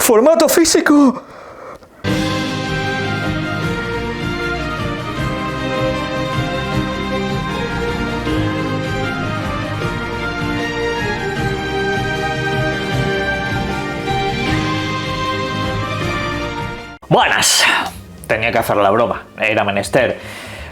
¡Formato físico! Buenas, tenía que hacer la broma, era menester.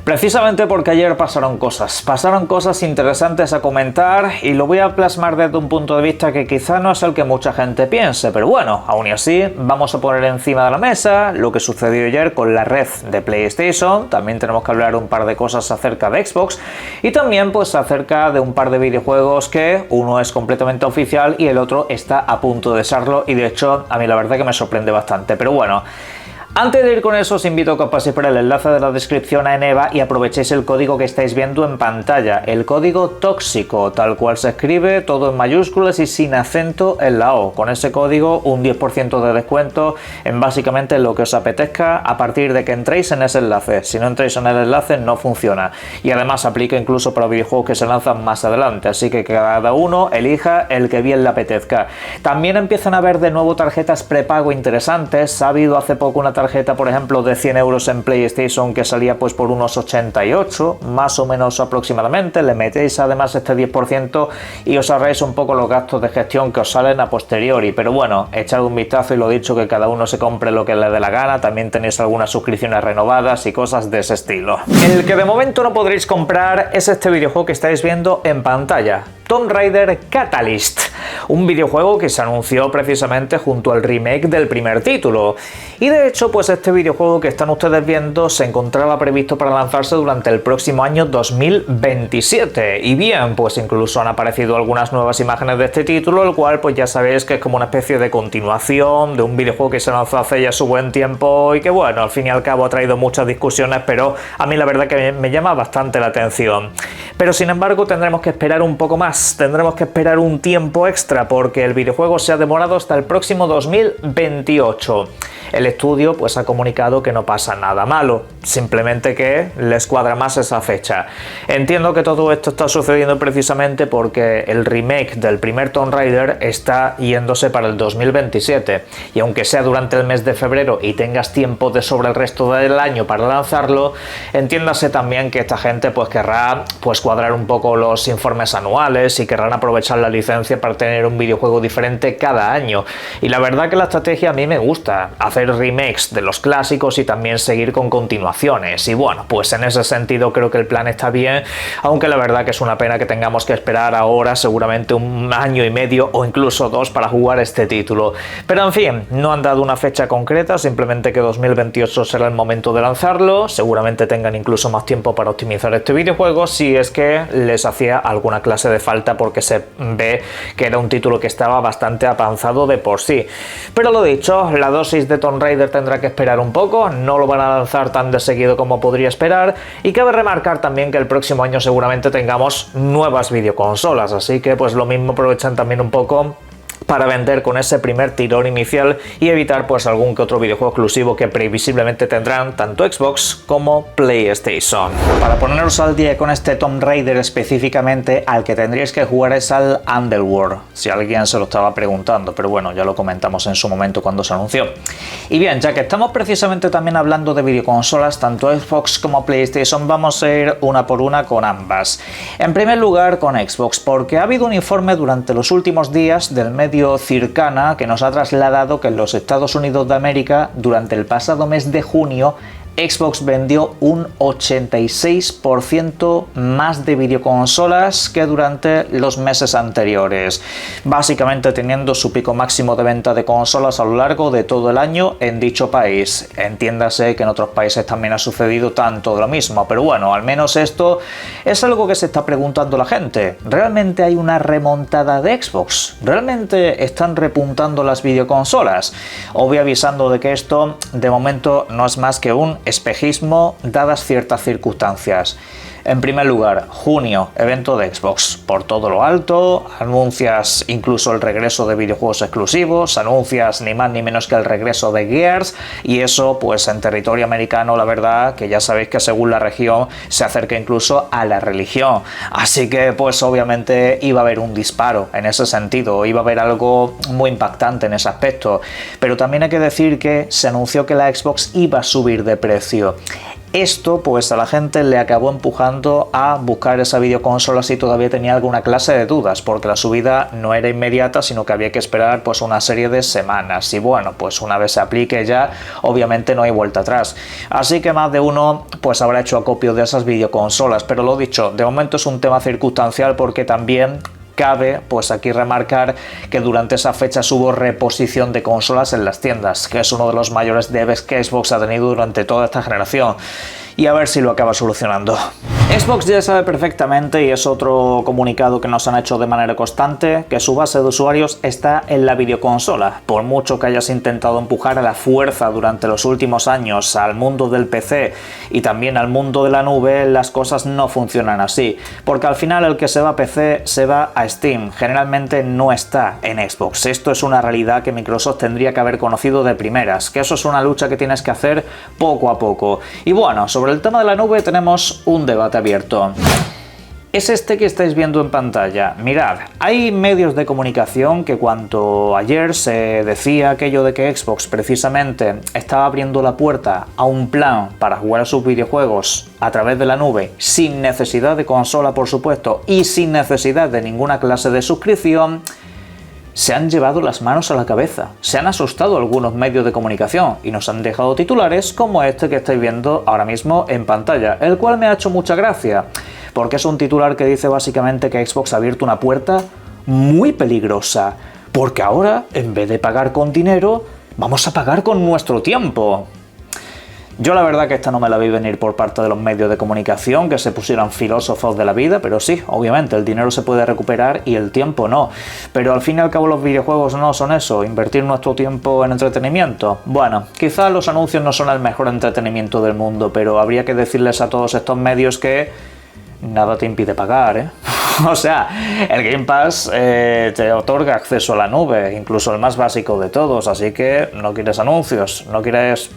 Precisamente porque ayer pasaron cosas interesantes a comentar y lo voy a plasmar desde un punto de vista que quizá no es el que mucha gente piense, pero bueno, aún y así vamos a poner encima de la mesa lo que sucedió ayer con la red de PlayStation. También tenemos que hablar un par de cosas acerca de Xbox y también pues acerca de un par de videojuegos que uno es completamente oficial y el otro está a punto de serlo, y de hecho a mí la verdad que me sorprende bastante, pero bueno. Antes de ir con eso, os invito a que os paséis por el enlace de la descripción a Eneba y aprovechéis el código que estáis viendo en pantalla, el código tóxico, tal cual se escribe, todo en mayúsculas y sin acento en la O. Con ese código, un 10% de descuento en básicamente lo que os apetezca a partir de que entréis en ese enlace. Si no entráis en el enlace, no funciona. Y además aplica incluso para videojuegos que se lanzan más adelante, así que cada uno elija el que bien le apetezca. También empiezan a haber de nuevo tarjetas prepago interesantes. Ha habido hace poco una tarjeta, por ejemplo, de 100 euros en PlayStation que salía pues por unos 88, más o menos aproximadamente. Le metéis además este 10% y os ahorráis un poco los gastos de gestión que os salen a posteriori. Pero bueno, echad un vistazo y lo dicho, que cada uno se compre lo que le dé la gana. También tenéis algunas suscripciones renovadas y cosas de ese estilo. El que de momento no podréis comprar es este videojuego que estáis viendo en pantalla, Tomb Raider Catalyst, un videojuego que se anunció precisamente junto al remake del primer título. Y de hecho, pues este videojuego que están ustedes viendo se encontraba previsto para lanzarse durante el próximo año 2027. Y bien, pues incluso han aparecido algunas nuevas imágenes de este título, el cual pues ya sabéis que es como una especie de continuación de un videojuego que se lanzó hace ya su buen tiempo y que bueno, al fin y al cabo ha traído muchas discusiones, pero a mí la verdad que me llama bastante la atención. Pero sin embargo tendremos que esperar un poco más, tendremos que esperar un tiempo extra porque el videojuego se ha demorado hasta el próximo 2028. El estudio pues ha comunicado que no pasa nada malo, simplemente que les cuadra más esa fecha. Entiendo que todo esto está sucediendo precisamente porque el remake del primer Tomb Raider está yéndose para el 2027 y aunque sea durante el mes de febrero y tengas tiempo de sobre el resto del año para lanzarlo, entiéndase también que esta gente pues querrá pues cuadrar un poco los informes anuales y querrán aprovechar la licencia para tener un videojuego diferente cada año. Y la verdad que la estrategia a mí me gusta, hacer remakes de los clásicos y también seguir con continuaciones. Y bueno, pues en ese sentido creo que el plan está bien, aunque la verdad que es una pena que tengamos que esperar ahora seguramente un año y medio o incluso 2 para jugar este título. Pero en fin, no han dado una fecha concreta, simplemente que 2028 será el momento de lanzarlo. Seguramente tengan incluso más tiempo para optimizar este videojuego si es que les hacía alguna clase de falta, porque se ve que era un título que estaba bastante avanzado de por sí. Pero lo dicho, la dosis de Tomb Raider tendrá que esperar un poco, no lo van a lanzar tan de seguido como podría esperar, y cabe remarcar también que el próximo año seguramente tengamos nuevas videoconsolas, así que pues lo mismo aprovechan también un poco para vender con ese primer tirón inicial y evitar pues algún que otro videojuego exclusivo que previsiblemente tendrán tanto Xbox como PlayStation. Para poneros al día con este Tomb Raider específicamente, al que tendríais que jugar es al Underworld, si alguien se lo estaba preguntando, pero bueno, ya lo comentamos en su momento cuando se anunció. Y bien, ya que estamos precisamente también hablando de videoconsolas, tanto Xbox como PlayStation, vamos a ir una por una con ambas. En primer lugar con Xbox, porque ha habido un informe durante los últimos días del medio Circana que nos ha trasladado que en los Estados Unidos de América durante el pasado mes de junio Xbox vendió un 86% más de videoconsolas que durante los meses anteriores, básicamente teniendo su pico máximo de venta de consolas a lo largo de todo el año en dicho país. Entiéndase que en otros países también ha sucedido tanto de lo mismo, pero bueno, al menos esto es algo que se está preguntando la gente. ¿Realmente hay una remontada de Xbox? ¿Realmente están repuntando las videoconsolas? Os voy avisando de que esto de momento no es más que un espejismo dadas ciertas circunstancias. En primer lugar, junio, evento de Xbox. Por todo lo alto, anuncias incluso el regreso de videojuegos exclusivos, anuncias ni más ni menos que el regreso de Gears, y eso pues en territorio americano, la verdad que ya sabéis que según la región se acerca incluso a la religión. Así que pues obviamente iba a haber un disparo en ese sentido, iba a haber algo muy impactante en ese aspecto. Pero también hay que decir que se anunció que la Xbox iba a subir de precio. Esto pues a la gente le acabó empujando a buscar esa videoconsola si todavía tenía alguna clase de dudas, porque la subida no era inmediata, sino que había que esperar pues una serie de semanas, y bueno, pues una vez se aplique ya obviamente no hay vuelta atrás. Así que más de uno pues habrá hecho acopio de esas videoconsolas, pero lo dicho, de momento es un tema circunstancial, porque también cabe pues aquí remarcar que durante esa fecha hubo reposición de consolas en las tiendas, que es uno de los mayores debes que Xbox ha tenido durante toda esta generación, y a ver si lo acaba solucionando. Xbox ya sabe perfectamente, y es otro comunicado que nos han hecho de manera constante, que su base de usuarios está en la videoconsola. Por mucho que hayas intentado empujar a la fuerza durante los últimos años al mundo del PC y también al mundo de la nube, las cosas no funcionan así, porque al final el que se va a PC se va a Steam, generalmente no está en Xbox. Esto es una realidad que Microsoft tendría que haber conocido de primeras, que eso es una lucha que tienes que hacer poco a poco. Y bueno, sobre el tema de la nube tenemos un debate abierto. Es este que estáis viendo en pantalla. Mirad, hay medios de comunicación que cuando ayer se decía aquello de que Xbox precisamente estaba abriendo la puerta a un plan para jugar a sus videojuegos a través de la nube, sin necesidad de consola por supuesto, y sin necesidad de ninguna clase de suscripción, se han llevado las manos a la cabeza, se han asustado algunos medios de comunicación y nos han dejado titulares como este que estáis viendo ahora mismo en pantalla, el cual me ha hecho mucha gracia, porque es un titular que dice básicamente que Xbox ha abierto una puerta muy peligrosa, porque ahora, en vez de pagar con dinero, vamos a pagar con nuestro tiempo. Yo la verdad que esta no me la vi venir por parte de los medios de comunicación, que se pusieran filósofos de la vida, pero sí, obviamente el dinero se puede recuperar y el tiempo no. Pero al fin y al cabo los videojuegos no son eso, invertir nuestro tiempo en entretenimiento. Bueno, quizás los anuncios no son el mejor entretenimiento del mundo, pero habría que decirles a todos estos medios que nada te impide pagar, ¿eh? O sea, el Game Pass te otorga acceso a la nube, incluso el más básico de todos, así que no quieres anuncios, no quieres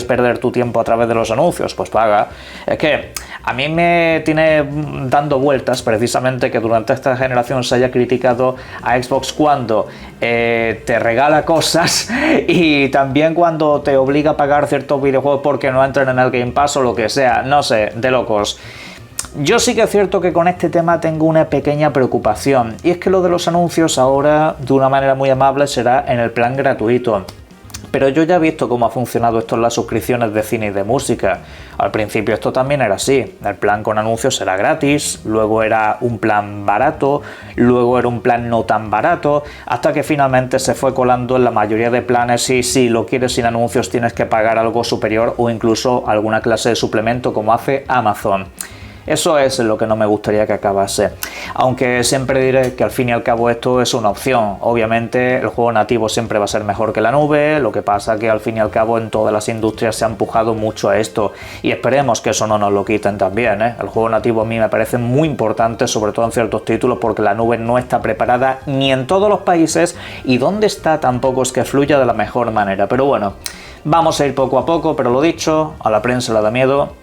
perder tu tiempo a través de los anuncios, pues paga. Es que a mí me tiene dando vueltas precisamente que durante esta generación se haya criticado a Xbox cuando te regala cosas y también cuando te obliga a pagar ciertos videojuegos porque no entran en el Game Pass o lo que sea, no sé, de locos. Yo sí que es cierto que con este tema tengo una pequeña preocupación, y es que lo de los anuncios ahora, de una manera muy amable, será en el plan gratuito. Pero yo ya he visto cómo ha funcionado esto en las suscripciones de cine y de música. Al principio esto también era así, el plan con anuncios era gratis, luego era un plan barato, luego era un plan no tan barato, hasta que finalmente se fue colando en la mayoría de planes y si lo quieres sin anuncios tienes que pagar algo superior o incluso alguna clase de suplemento como hace Amazon. Eso es lo que no me gustaría que acabase, aunque siempre diré que al fin y al cabo esto es una opción. Obviamente el juego nativo siempre va a ser mejor que la nube, lo que pasa que al fin y al cabo en todas las industrias se ha empujado mucho a esto y esperemos que eso no nos lo quiten también, ¿eh? El juego nativo a mí me parece muy importante, sobre todo en ciertos títulos, porque la nube no está preparada ni en todos los países y donde está tampoco es que fluya de la mejor manera. Pero bueno, vamos a ir poco a poco, pero lo dicho, a la prensa le da miedo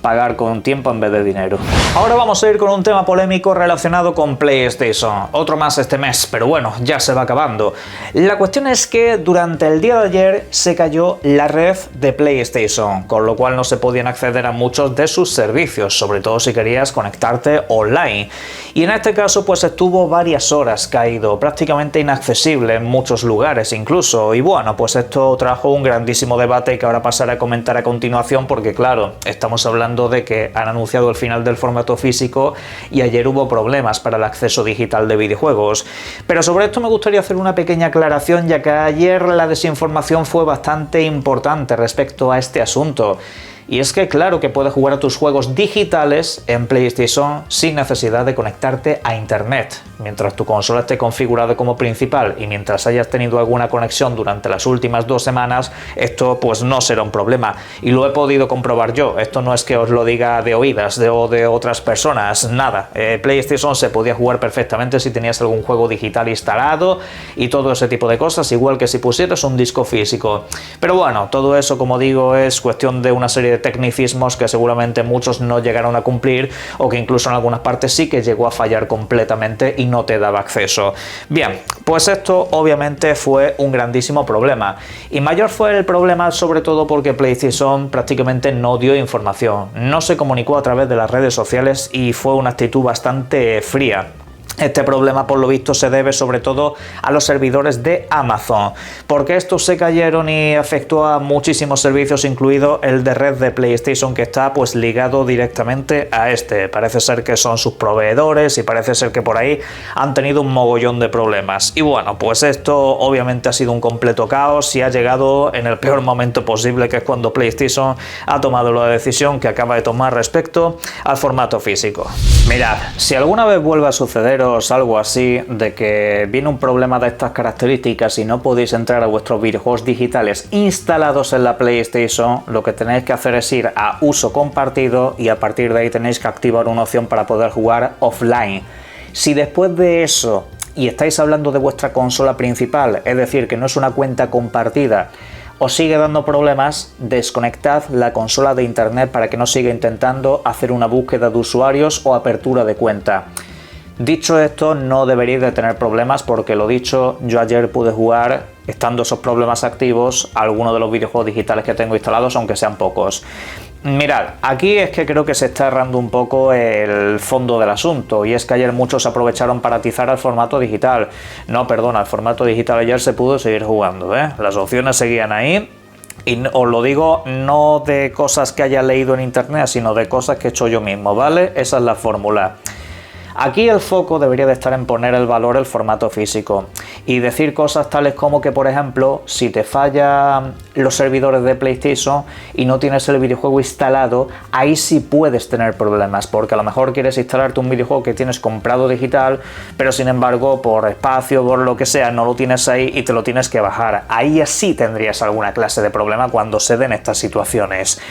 pagar con tiempo en vez de dinero. Ahora vamos a ir con un tema polémico relacionado con PlayStation, otro más este mes, pero bueno, ya se va acabando. La cuestión es que durante el día de ayer se cayó la red de PlayStation, con lo cual no se podían acceder a muchos de sus servicios, sobre todo si querías conectarte online. Y en este caso pues estuvo varias horas caído, prácticamente inaccesible en muchos lugares incluso, y bueno, pues esto trajo un grandísimo debate que ahora pasaré a comentar a continuación, porque claro, estamos hablando de que han anunciado el final del formato físico y ayer hubo problemas para el acceso digital de videojuegos. Pero sobre esto me gustaría hacer una pequeña aclaración, ya que ayer la desinformación fue bastante importante respecto a este asunto. Y es que claro que puedes jugar a tus juegos digitales en PlayStation sin necesidad de conectarte a internet. Mientras tu consola esté configurada como principal y mientras hayas tenido alguna conexión durante las últimas 2 semanas, esto pues no será un problema. Y lo he podido comprobar yo. Esto no es que os lo diga de oídas o de otras personas, nada. PlayStation se podía jugar perfectamente si tenías algún juego digital instalado y todo ese tipo de cosas, igual que si pusieras un disco físico. Pero bueno, todo eso, como digo, es cuestión de una serie de tecnicismos que seguramente muchos no llegaron a cumplir, o que incluso en algunas partes sí que llegó a fallar completamente y no te daba acceso. Bien, pues esto obviamente fue un grandísimo problema, y mayor fue el problema sobre todo porque PlayStation prácticamente no dio información, no se comunicó a través de las redes sociales y fue una actitud bastante fría. Este problema, por lo visto, se debe sobre todo a los servidores de Amazon, porque estos se cayeron y afectó a muchísimos servicios, incluido el de red de PlayStation, que está pues ligado directamente a este. Parece ser que son sus proveedores y parece ser que por ahí han tenido un mogollón de problemas. Y bueno, pues esto obviamente ha sido un completo caos y ha llegado en el peor momento posible, que es cuando PlayStation ha tomado la decisión que acaba de tomar respecto al formato físico. Mirad, si alguna vez vuelve a suceder algo así, de que viene un problema de estas características y no podéis entrar a vuestros videojuegos digitales instalados en la PlayStation, lo que tenéis que hacer es ir a uso compartido y a partir de ahí tenéis que activar una opción para poder jugar offline. Si después de eso, y estáis hablando de vuestra consola principal, es decir, que no es una cuenta compartida, os sigue dando problemas, desconectad la consola de internet para que no siga intentando hacer una búsqueda de usuarios o apertura de cuenta. Dicho esto, no deberíais de tener problemas, porque lo dicho, yo ayer pude jugar, estando esos problemas activos, a algunos de los videojuegos digitales que tengo instalados, aunque sean pocos. Mirad, aquí es que creo que se está errando un poco el fondo del asunto, y es que ayer muchos aprovecharon para atizar al formato digital. No, perdona, el formato digital ayer se pudo seguir jugando, ¿eh? Las opciones seguían ahí. Y os lo digo no de cosas que haya leído en internet, sino de cosas que he hecho yo mismo, ¿vale? Esa es la fórmula. Aquí el foco debería de estar en poner el valor el formato físico y decir cosas tales como que, por ejemplo, si te fallan los servidores de PlayStation y no tienes el videojuego instalado, ahí sí puedes tener problemas, porque a lo mejor quieres instalarte un videojuego que tienes comprado digital, pero sin embargo por espacio, por lo que sea, no lo tienes ahí y te lo tienes que bajar. Ahí sí tendrías alguna clase de problema cuando se den estas situaciones.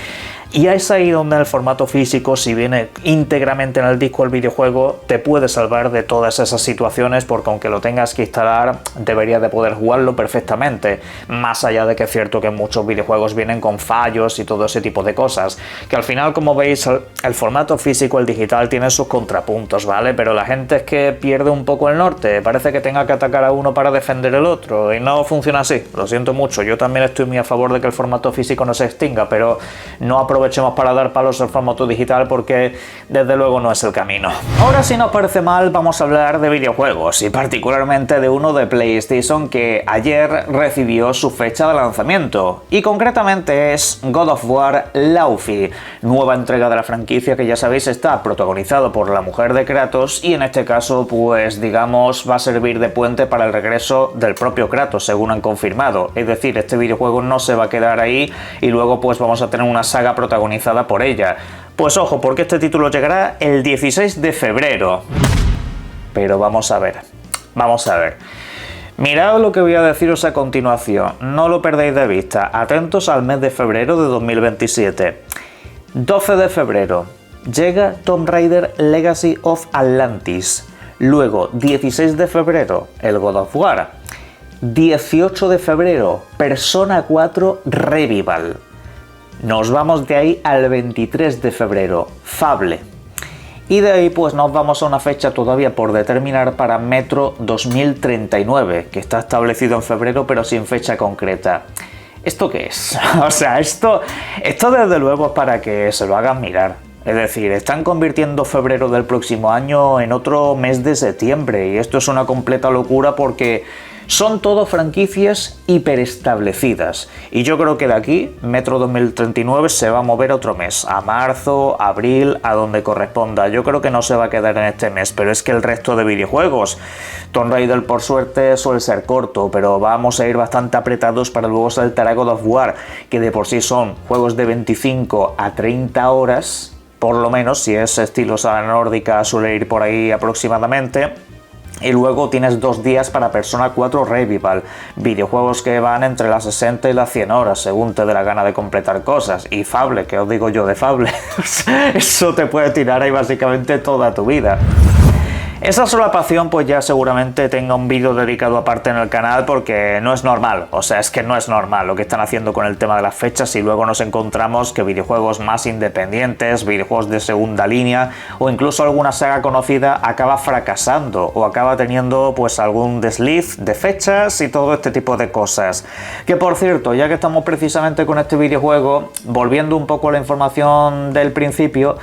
Y es ahí donde el formato físico, si viene íntegramente en el disco el videojuego, te puede salvar de todas esas situaciones, porque aunque lo tengas que instalar, deberías de poder jugarlo perfectamente. Más allá de que es cierto que muchos videojuegos vienen con fallos y todo ese tipo de cosas, que al final, como veis, el formato físico, el digital, tiene sus contrapuntos, ¿vale? Pero la gente es que pierde un poco el norte, parece que tenga que atacar a uno para defender el otro, y no funciona así. Lo siento mucho, yo también estoy muy a favor de que el formato físico no se extinga, pero no aprovechemos para dar palos al formato digital, porque desde luego no es el camino. Ahora, si no os parece mal, vamos a hablar de videojuegos, y particularmente de uno de PlayStation que ayer recibió su fecha de lanzamiento, y concretamente es God of War Laufey, nueva entrega de la franquicia que, ya sabéis, está protagonizado por la mujer de Kratos, y en este caso pues digamos va a servir de puente para el regreso del propio Kratos, según han confirmado. Es decir, este videojuego no se va a quedar ahí y luego pues vamos a tener una saga protagonizada por ella. Pues ojo, porque este título llegará el 16 de febrero. Pero vamos a ver. Mirad lo que voy a deciros a continuación, no lo perdáis de vista, atentos al mes de febrero de 2027. 12 de febrero, llega Tomb Raider Legacy of Atlantis. Luego, 16 de febrero, el God of War. 18 de febrero, Persona 4 Revival. Nos vamos de ahí al 23 de febrero, Fable. Y de ahí pues nos vamos a una fecha todavía por determinar para Metro 2039, que está establecido en febrero pero sin fecha concreta. ¿Esto qué es? O sea, esto desde luego es para que se lo hagan mirar. Es decir, están convirtiendo febrero del próximo año en otro mes de septiembre, y esto es una completa locura, porque Son todo franquicias hiperestablecidas y yo creo que de aquí Metro 2039 se va a mover otro mes, a marzo, abril, a donde corresponda. Yo creo que no se va a quedar en este mes, pero es que el resto de videojuegos, Tomb Raider por suerte suele ser corto, pero vamos a ir bastante apretados para luego saltar a God of War, que de por sí son juegos de 25 a 30 horas, por lo menos, si es estilo saga nórdica suele ir por ahí aproximadamente. Y luego tienes 2 días para Persona 4 Revival, videojuegos que van entre las 60 y las 100 horas, según te dé la gana de completar cosas. Y Fable, ¿qué os digo yo de Fable? Eso te puede tirar ahí básicamente toda tu vida. Esa solapación pues ya seguramente tenga un vídeo dedicado aparte en el canal porque no es normal, o sea, es que no es normal lo que están haciendo con el tema de las fechas y luego nos encontramos que videojuegos más independientes, videojuegos de segunda línea o incluso alguna saga conocida acaba fracasando o acaba teniendo pues algún desliz de fechas y todo este tipo de cosas. Que por cierto, ya que estamos precisamente con este videojuego, volviendo un poco a la información del principio,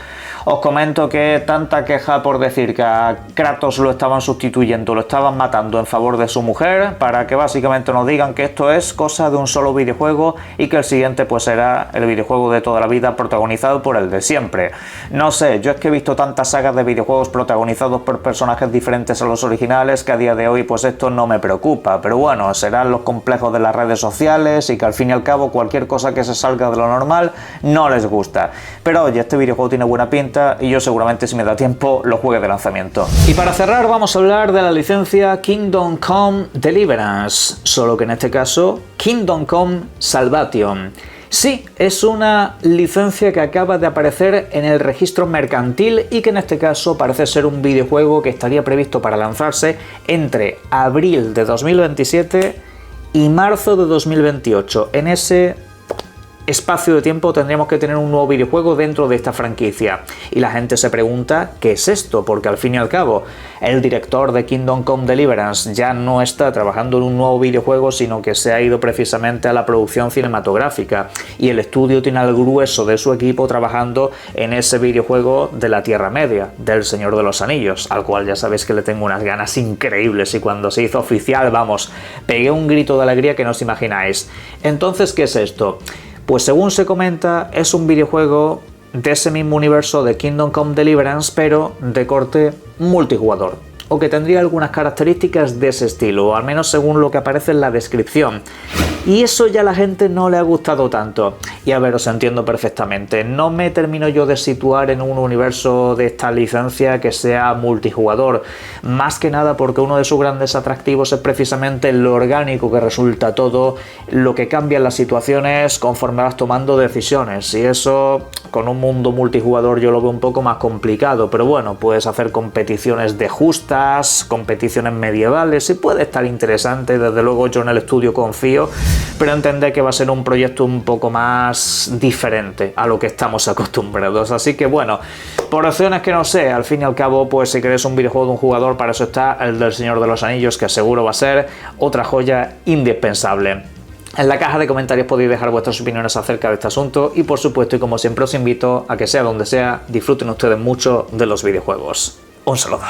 os comento que tanta queja por decir que a Kratos lo estaban sustituyendo, lo estaban matando en favor de su mujer, para que básicamente nos digan que esto es cosa de un solo videojuego y que el siguiente pues será el videojuego de toda la vida protagonizado por el de siempre. No sé, yo es que he visto tantas sagas de videojuegos protagonizados por personajes diferentes a los originales que a día de hoy pues esto no me preocupa, pero bueno, serán los complejos de las redes sociales y que al fin y al cabo cualquier cosa que se salga de lo normal no les gusta. Pero oye, este videojuego tiene buena pinta y yo seguramente si me da tiempo lo juegue de lanzamiento. Y para cerrar vamos a hablar de la licencia Kingdom Come Deliverance, solo que en este caso Kingdom Come Salvation. Sí, es una licencia que acaba de aparecer en el registro mercantil y que en este caso parece ser un videojuego que estaría previsto para lanzarse entre abril de 2027 y marzo de 2028. En ese espacio de tiempo tendríamos que tener un nuevo videojuego dentro de esta franquicia. Y la gente se pregunta ¿qué es esto? Porque al fin y al cabo el director de Kingdom Come Deliverance ya no está trabajando en un nuevo videojuego, sino que se ha ido precisamente a la producción cinematográfica y el estudio tiene al grueso de su equipo trabajando en ese videojuego de la Tierra Media, del Señor de los Anillos, al cual ya sabéis que le tengo unas ganas increíbles y cuando se hizo oficial, vamos, pegué un grito de alegría que no os imagináis. Entonces, ¿qué es esto? Pues según se comenta, es un videojuego de ese mismo universo de Kingdom Come Deliverance, pero de corte multijugador, o que tendría algunas características de ese estilo, o al menos según lo que aparece en la descripción. Y eso ya a la gente no le ha gustado tanto. Y a ver, os entiendo perfectamente. No me termino yo de situar en un universo de esta licencia que sea multijugador. Más que nada porque uno de sus grandes atractivos es precisamente lo orgánico que resulta todo, lo que cambian las situaciones conforme vas tomando decisiones. Y eso con un mundo multijugador yo lo veo un poco más complicado. Pero bueno, puedes hacer competiciones de justas, competiciones medievales y puede estar interesante. Desde luego yo en el estudio confío, pero entendé que va a ser un proyecto un poco más diferente a lo que estamos acostumbrados. Así que bueno, por opciones que no sé, al fin y al cabo, pues si queréis un videojuego de un jugador, para eso está el del Señor de los Anillos, que seguro va a ser otra joya indispensable. En la caja de comentarios podéis dejar vuestras opiniones acerca de este asunto y por supuesto, y como siempre os invito a que sea donde sea, disfruten ustedes mucho de los videojuegos. Un saludo.